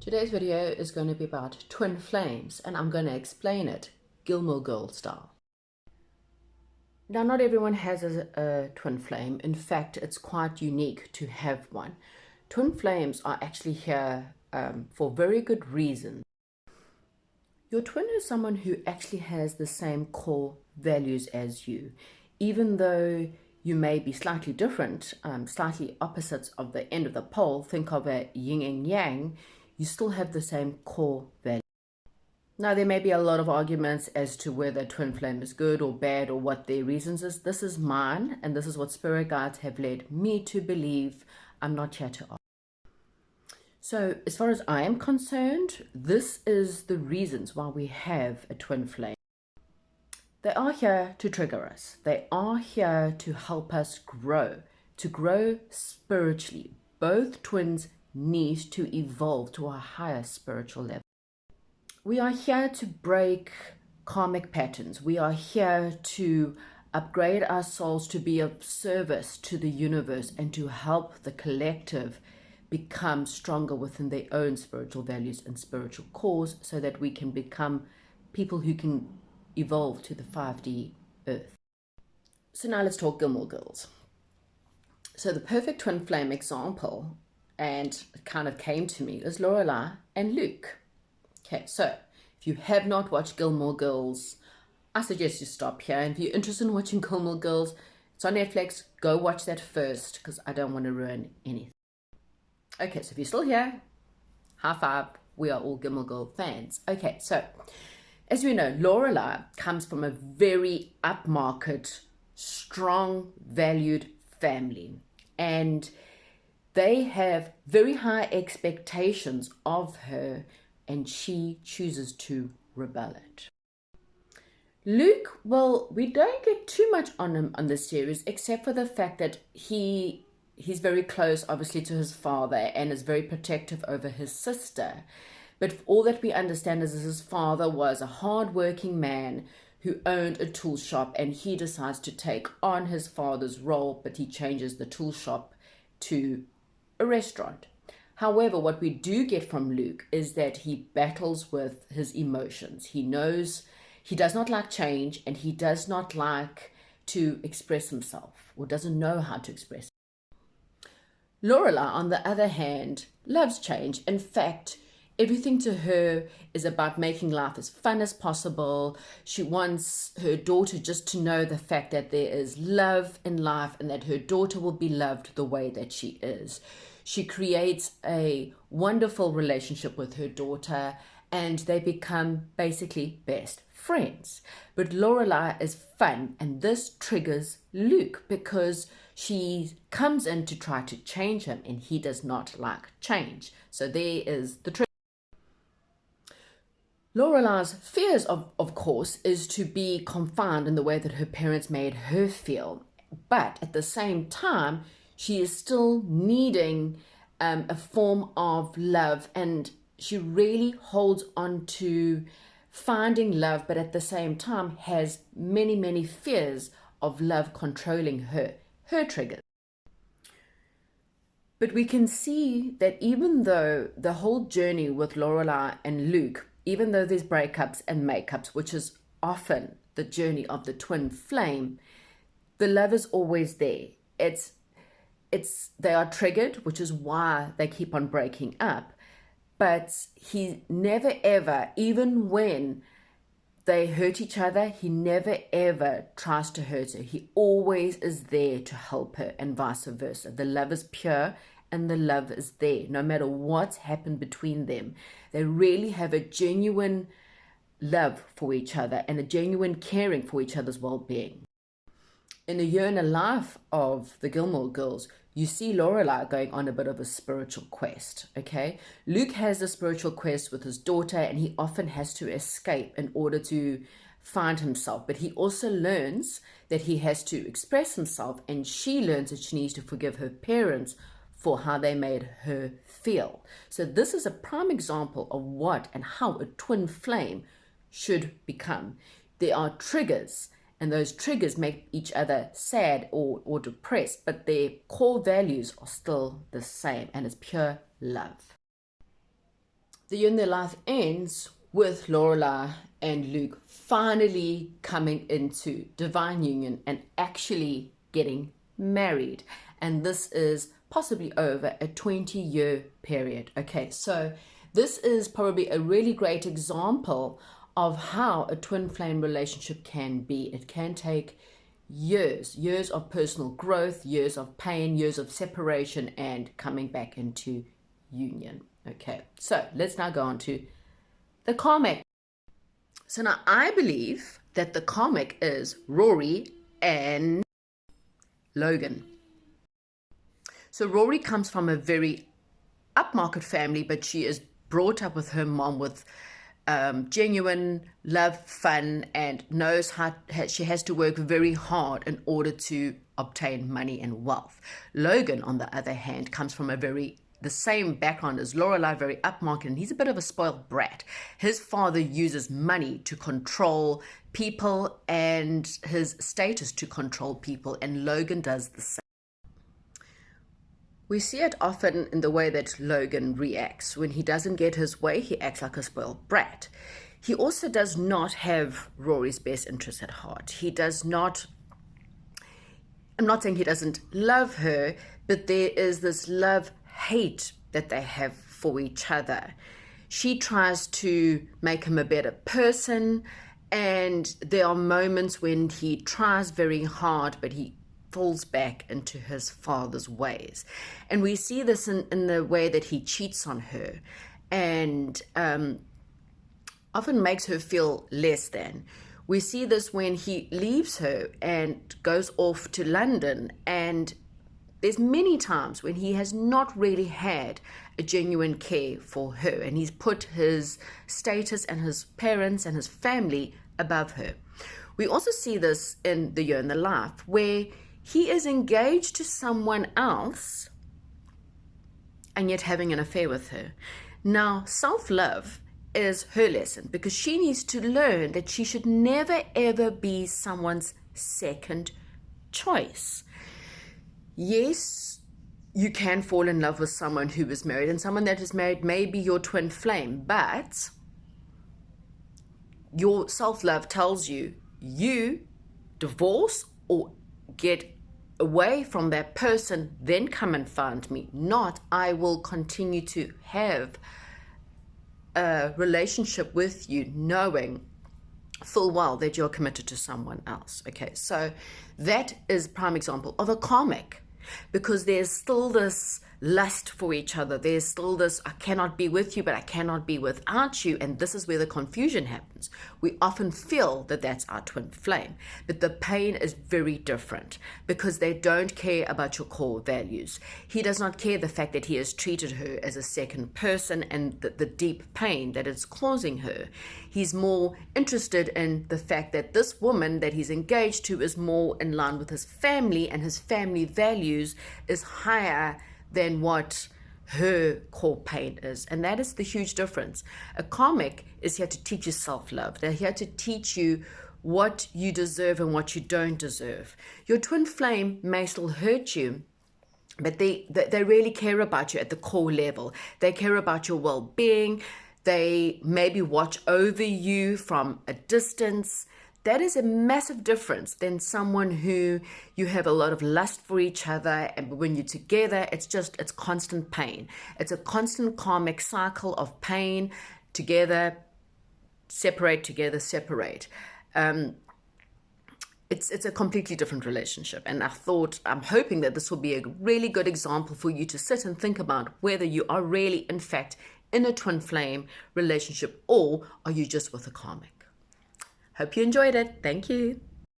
Today's video is going to be about twin flames, and I'm going to explain it Gilmore Girl style. Now, not everyone has a twin flame. In fact, it's quite unique to have one. Twin flames are actually here for very good reasons. Your twin is someone who actually has the same core values as you, even though you may be slightly different, slightly opposites of the end of the pole. Think of a yin and yang. You still have the same core value. Now, there may be a lot of arguments as to whether twin flame is good or bad or what their reasons is. This is mine, and this is what spirit guides have led me to believe. I'm not here to argue. So, as far as I am concerned, this is the reasons why we have a twin flame. They are here to trigger us. They are here to help us grow spiritually. Both twins need to evolve to a higher spiritual level. We are here to break karmic patterns. We are here to upgrade our souls to be of service to the universe and to help the collective become stronger within their own spiritual values and spiritual cause, so that we can become people who can evolve to the 5D earth. So now let's talk Gilmore Girls. So the perfect twin flame example, and it kind of came to me, is Lorelai and Luke. Okay, so if you have not watched Gilmore Girls, I suggest you stop here. And if you're interested in watching Gilmore Girls, it's on Netflix. Go watch that first, because I don't want to ruin anything. Okay, so if you're still here, high five. We are all Gilmore Girl fans. Okay, so as we know, Lorelai comes from a very upmarket, strong, valued family. And they have very high expectations of her, and she chooses to rebel it. Luke, well, we don't get too much on him on this series, except for the fact that he's very close, obviously, to his father and is very protective over his sister. But all that we understand is his father was a hard-working man who owned a tool shop, and he decides to take on his father's role, but he changes the tool shop to a restaurant. However, what we do get from Luke is that he battles with his emotions. He knows he does not like change, and he does not like to express himself, or doesn't know how to express it. Lorelai, on the other hand, loves change. In fact, everything to her is about making life as fun as possible. She wants her daughter just to know the fact that there is love in life and that her daughter will be loved the way that she is. She creates a wonderful relationship with her daughter, and they become basically best friends. But Lorelai is fun, and this triggers Luke because she comes in to try to change him, and he does not like change. So there is the trigger. Lorelai's fears, of course, is to be confined in the way that her parents made her feel. But at the same time, she is still needing a form of love, and she really holds on to finding love, but at the same time has many, many fears of love controlling her triggers. But we can see that even though the whole journey with Lorelai and Luke, even though there's breakups and makeups, which is often the journey of the twin flame, the love is always there. They are triggered, which is why they keep on breaking up. But he never ever, even when they hurt each other, he never ever tries to hurt her. He always is there to help her, and vice versa. The love is pure and the love is there. No matter what's happened between them, they really have a genuine love for each other and a genuine caring for each other's well-being. In A Year in a Life of the Gilmore Girls, you see Lorelai going on a bit of a spiritual quest, okay? Luke has a spiritual quest with his daughter, and he often has to escape in order to find himself. But he also learns that he has to express himself, and she learns that she needs to forgive her parents for how they made her feel. So this is a prime example of what and how a twin flame should become. There are triggers, and those triggers make each other sad or depressed, but their core values are still the same, and it's pure love. the year in their life ends with Lorelai and Luke finally coming into divine union and actually getting married. And this is possibly over a 20-year period. Okay, so this is probably a really great example of how a twin flame relationship can be. It can take years of personal growth, years of pain, years of separation, and coming back into union. Okay, so let's now go on to the karmic. So now I believe that the karmic is Rory and Logan. So Rory comes from a very upmarket family, but she is brought up with her mom with genuine love, fun, and knows how she has to work very hard in order to obtain money and wealth. Logan, on the other hand, comes from the same background as Lorelai, very upmarket, and he's a bit of a spoiled brat. His father uses money to control people and his status to control people, and Logan does the same. We see it often in the way that Logan reacts. When he doesn't get his way, he acts like a spoiled brat. He also does not have Rory's best interest at heart. He does not, I'm not saying he doesn't love her, but there is this love-hate that they have for each other. She tries to make him a better person, and there are moments when he tries very hard, but he falls back into his father's ways. And we see this in the way that he cheats on her and often makes her feel less than. We see this when he leaves her and goes off to London, and there's many times when he has not really had a genuine care for her, and he's put his status and his parents and his family above her. We also see this in The Year in the Life, where he is engaged to someone else and yet having an affair with her. Now, self-love is her lesson, because she needs to learn that she should never ever be someone's second choice. Yes, you can fall in love with someone who is married, and someone that is married may be your twin flame, but your self-love tells you divorce or get away from that person, then come and find me. Not, I will continue to have a relationship with you knowing full well that you're committed to someone else. Okay, so that is a prime example of a karmic, because there's still this lust for each other. There's still this, I cannot be with you, but I cannot be without you. And this is where the confusion happens. We often feel that that's our twin flame, but the pain is very different, because they don't care about your core values. He does not care the fact that he has treated her as a second person and the deep pain that it's causing her. He's more interested in the fact that this woman that he's engaged to is more in line with his family, and his family values is higher than what her core pain is. And that is the huge difference. A karmic is here to teach you self-love. They're here to teach you what you deserve and what you don't deserve. Your twin flame may still hurt you, but they really care about you at the core level. They care about your well-being. They maybe watch over you from a distance. That is a massive difference than someone who you have a lot of lust for each other, and when you're together, it's constant pain. It's a constant karmic cycle of pain, together, separate, together, separate. It's a completely different relationship. And I'm hoping that this will be a really good example for you to sit and think about whether you are really, in fact, in a twin flame relationship, or are you just with a karmic. Hope you enjoyed it. Thank you.